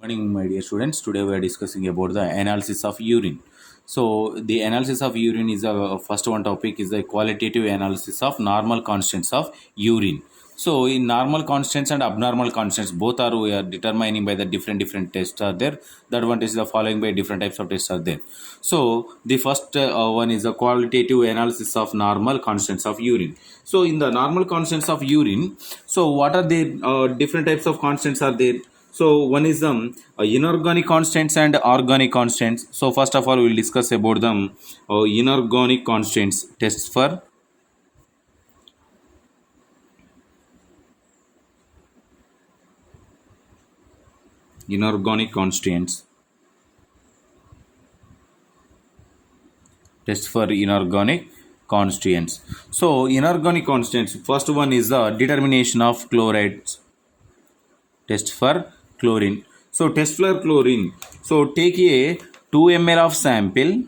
Morning, my dear students. Today we are discussing about the analysis of urine. So the analysis of urine is a first one topic is the qualitative analysis of normal constants of urine. So in normal constants and abnormal constants, both are we are determining by the different tests are there. That one is the following by different types of tests are there. So the first one is a qualitative analysis of normal constants of urine. So in the normal constants of urine, so what are the different types of constants are there? So one is inorganic constants and organic constants. So first of all, we will discuss about them. Inorganic constants tests for inorganic constants. Tests for inorganic constants. So inorganic constants. First one is the determination of chlorides. Test for chlorine. So test for chlorine. So take a 2 ml of sample.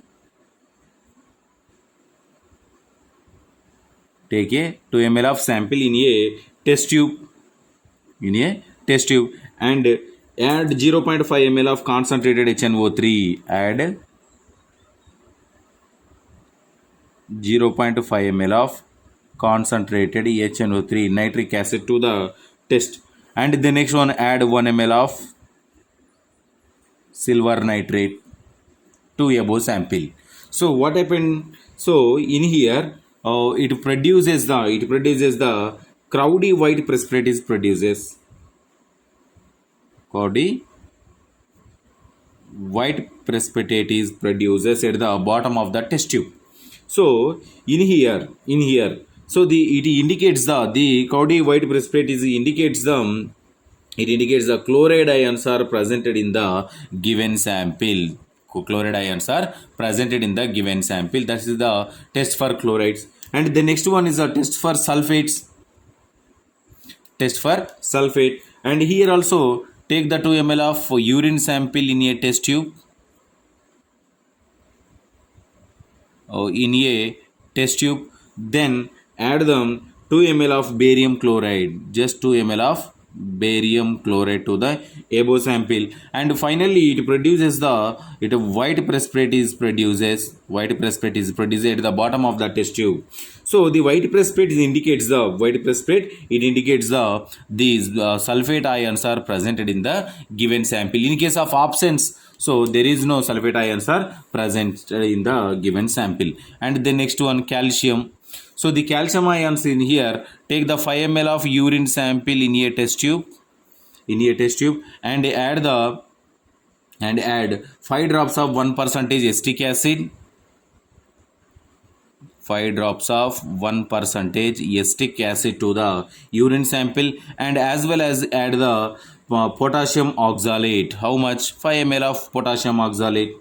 Take a 2 ml of sample in a test tube. In a test tube and add 0.5 ml of concentrated HNO3. Add 0.5 ml of concentrated HNO3 nitric acid to the test, and the next one add 1 ml of silver nitrate to above sample. So what happened? So in here it produces the cloudy white precipitate is produces cloudy white precipitate is produces at the bottom of the test tube. So in here, so the it indicates the cloudy white precipitate is indicates the chloride ions are presented in the given sample. Chloride ions are presented in the given sample. That is the test for chlorides. And the next one is a test for sulfates. Test for sulfate. And here also take the 2 ml of urine sample in a test tube. In a test tube, then add them 2 ml of barium chloride, just 2 ml of barium chloride to the above sample, and finally it produces white precipitate is produced at the bottom of the test tube. So the white precipitate indicates these sulfate ions are presented in the given sample. In case of absence, so there is no sulfate ions are present in the given sample. And the next one, calcium. So the calcium ions in here, take the 5 ml of urine sample in a test tube, and add 5 drops of 1% acetic acid, 5 drops of 1% acetic acid to the urine sample, and as well as add the potassium oxalate. How much? 5 ml of potassium oxalate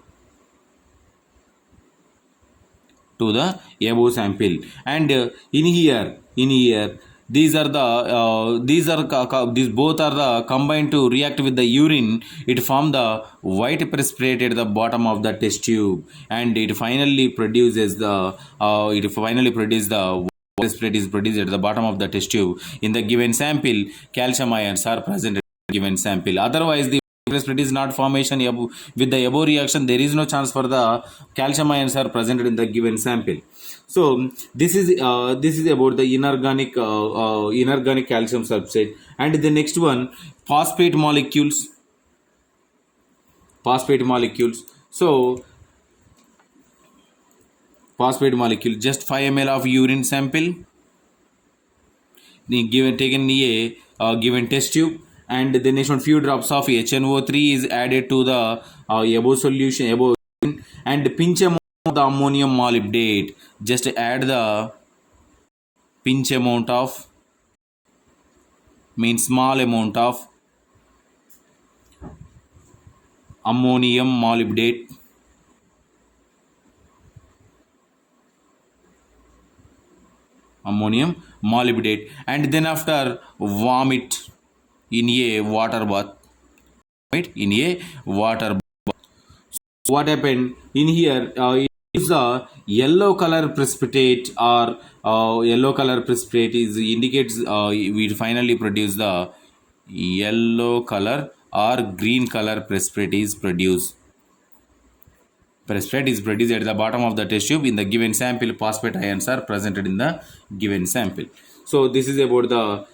to the above sample. And in here these both are the combined to react with the urine. It form the white precipitate at the bottom of the test tube, and it finally produces the precipitate is produced at the bottom of the test tube. In the given sample, calcium ions are present at the given sample. Otherwise, the precipitate is not formation with the above reaction. There is no chance for the calcium ions are presented in the given sample. So this is about the inorganic calcium substrate. And the next one, phosphate molecules. So phosphate molecule, just 5 ml of urine sample taken in a given test tube, and the next one, few drops of HNO3 is added to the above solution and pinch amount of the ammonium molybdate. Just add the pinch amount of, means small amount of ammonium molybdate and then after vomit in a water bath. What happened in here? Is a yellow color precipitate, or yellow color precipitate is indicates we finally produce the yellow color or green color precipitate is produced. Precipitate is produced at the bottom of the test tube in the given sample. Phosphate ions are presented in the given sample. So this is about the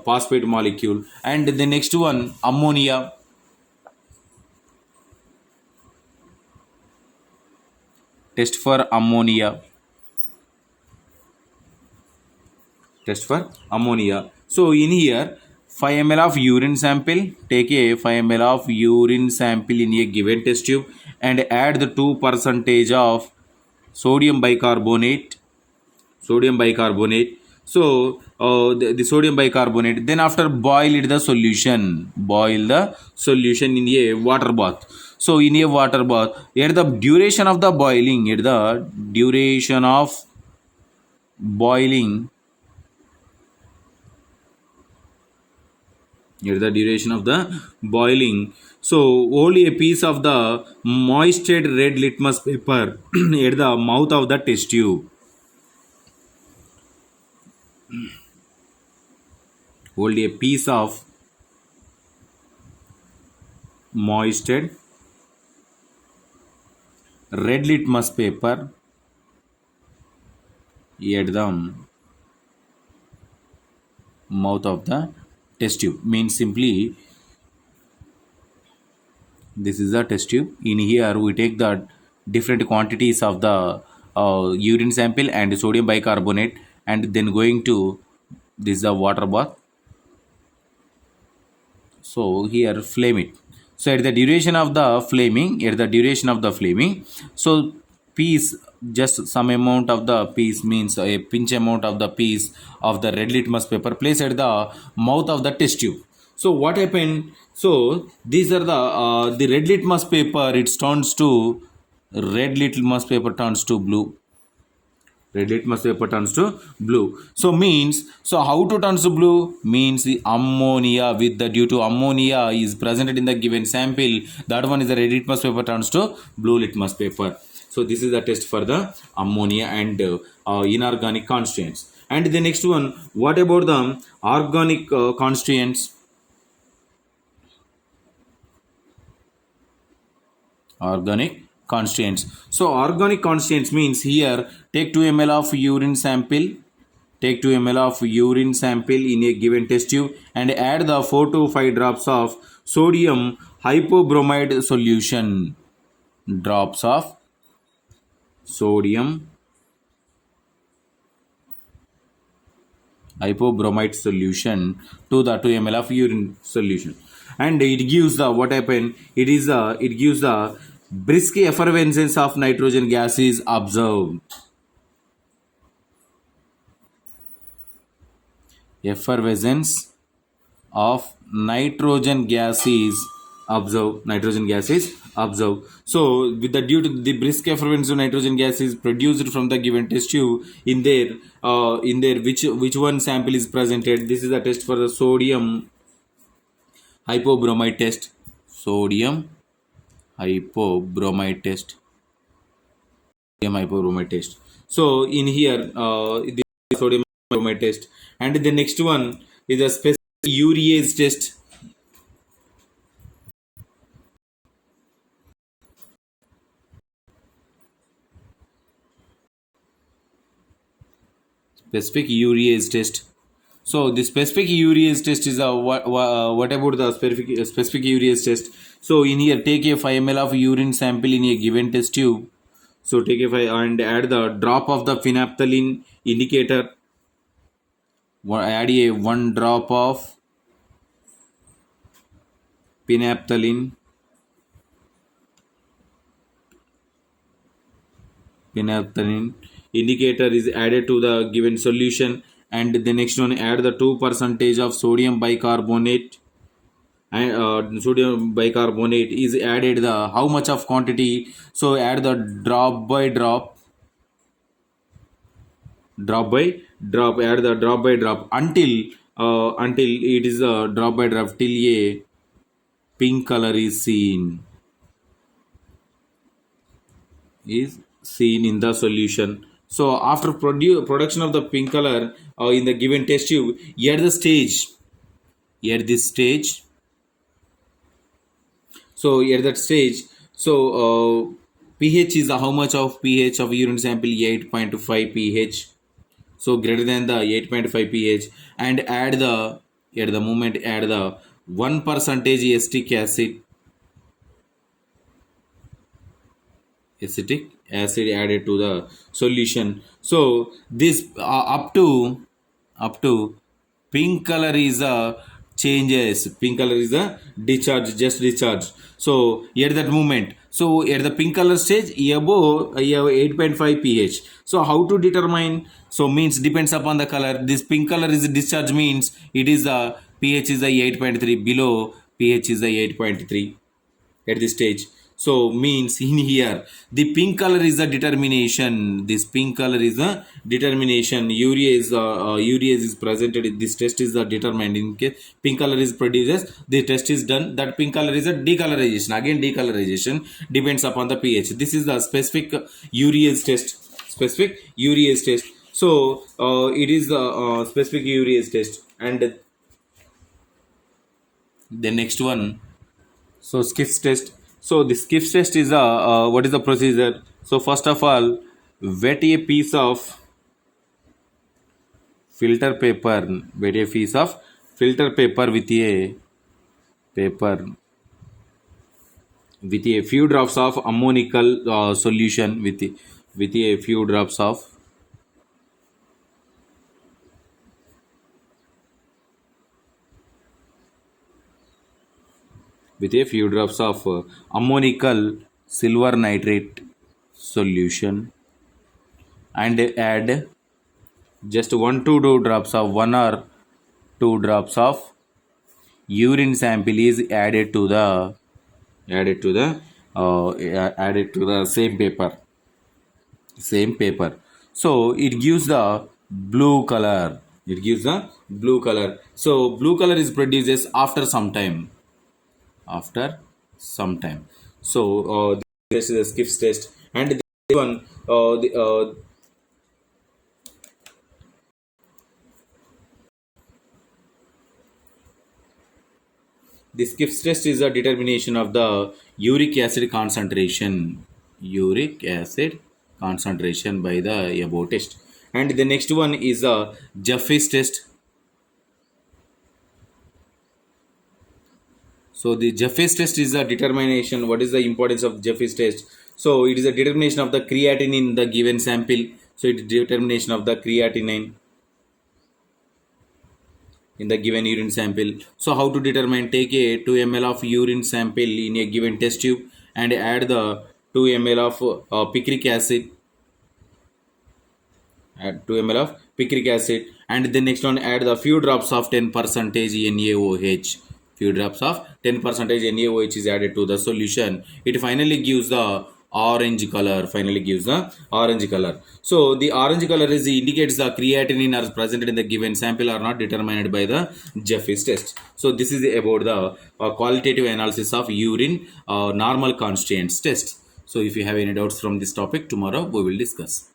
phosphate molecule. And the next one, ammonia. Test for ammonia. Test for ammonia. So in here, 5 ml of urine sample. Take a 5 ml of urine sample in a given test tube and add the 2% of sodium bicarbonate. Sodium bicarbonate. So the sodium bicarbonate. Then after boil it the solution. Boil the solution in a water bath. So in a water bath, here the duration of the boiling. Here the duration of boiling. Here the duration of the boiling. So only a piece of the moistened red litmus paper at the mouth of the test tube. Hold a piece of moistened red litmus paper at the mouth of the test tube. Means simply this is the test tube. In here we take the different quantities of the urine sample and sodium bicarbonate, and then going to this is the water bath. So here flame it. So at the duration of the flaming, so piece, just some amount of the piece, means a pinch amount of the piece of the red litmus paper placed at the mouth of the test tube. So what happened? So these are the red litmus paper. It turns to red litmus paper turns to blue. Red litmus paper turns to blue. So means, so how to turns to blue? Means the ammonia, with the due to ammonia is presented in the given sample, that one is the red litmus paper turns to blue litmus paper. So this is the test for the ammonia and inorganic constituents. And the next one, what about the organic constituents? Organic constituents. So organic constituents means here, take 2 ml of urine sample. Take 2 ml of urine sample in a given test tube and add the 4 to 5 drops of sodium hypobromide solution. Drops of sodium hypobromide solution to the 2 ml of urine solution, and it gives the, what happened, it gives the brisk effervescence of nitrogen gas is observed. Effervescence of nitrogen gas is observed. So with the due to the brisk effervescence of nitrogen gas is produced from the given test tube, in there which one sample is presented? This is the test for the sodium hypobromide test. Sodium hypobromide test. So in here the sodium hypobromide test. And the next one is a specific urease test. Specific urease test. So the specific urease test is a what about the specific urease test? So in here, take a 5 ml of urine sample in a given test tube. So take a 5 and add the drop of the phenolphthalein indicator. Add a 1 drop of phenolphthalein indicator is added to the given solution. And the next one, add the 2% of sodium bicarbonate. And sodium bicarbonate is added the how much of quantity? So add the drop by drop. Add the drop by drop until it is a drop by drop till a pink color is seen in the solution. So after production of the pink color in the given test tube, at this stage So at that stage, so pH is how much of pH of urine sample? 8.5 pH. So greater than the 8.5 pH, and add the, at the moment, add the 1 percentage acetic acid added to the solution. So this up to pink color is a changes, pink color is a discharge, just discharge. So at that moment, so at the pink color stage above 8.5 pH. So how to determine? So means depends upon the color. This pink color is discharge, means it is the pH is the 8.3, below pH is the 8.3 at this stage. So means in here the pink color is the determination, this pink color is the determination. Urease is presented in this test is the determined. In case pink color is produces, the test is done, that pink color is a decolorization. Again decolorization depends upon the pH. This is the specific urease test, specific urease test. So it is the specific urease test. And the next one, so skiffs test. So the skiffs test is a what is the procedure? So first of all, wet a piece of filter paper, wet a piece of filter paper paper with a few drops of ammonical solution, with a few drops of, with a few drops of ammonical silver nitrate solution, and add just 1 to 2 drops of 1 or 2 drops of urine sample is added to the added to the same paper. So it gives the blue color, it gives the blue color. So blue color is produces after some time, after some time. So this is the skiffs test. And this one, the skiffs test is a determination of the uric acid concentration, uric acid concentration by the above test. And the next one is a Jeffreys test. So the Jeffreys test is a determination. What is the importance of Jeffreys test? So it is a determination of the creatinine in the given sample. So it is determination of the creatinine in the given urine sample. So how to determine? Take a 2 ml of urine sample in a given test tube and add the 2 ml of picric acid. Add 2 ml of picric acid, and the next one add the few drops of 10 percentage NaOH. Few drops of 10 percentage NaOH is added to the solution. It finally gives the orange color, finally gives the orange color. So the orange color is indicates the creatinine are present in the given sample are not determined by the Jeffreys test. So this is about the qualitative analysis of urine normal constituents test. So if you have any doubts from this topic, tomorrow we will discuss.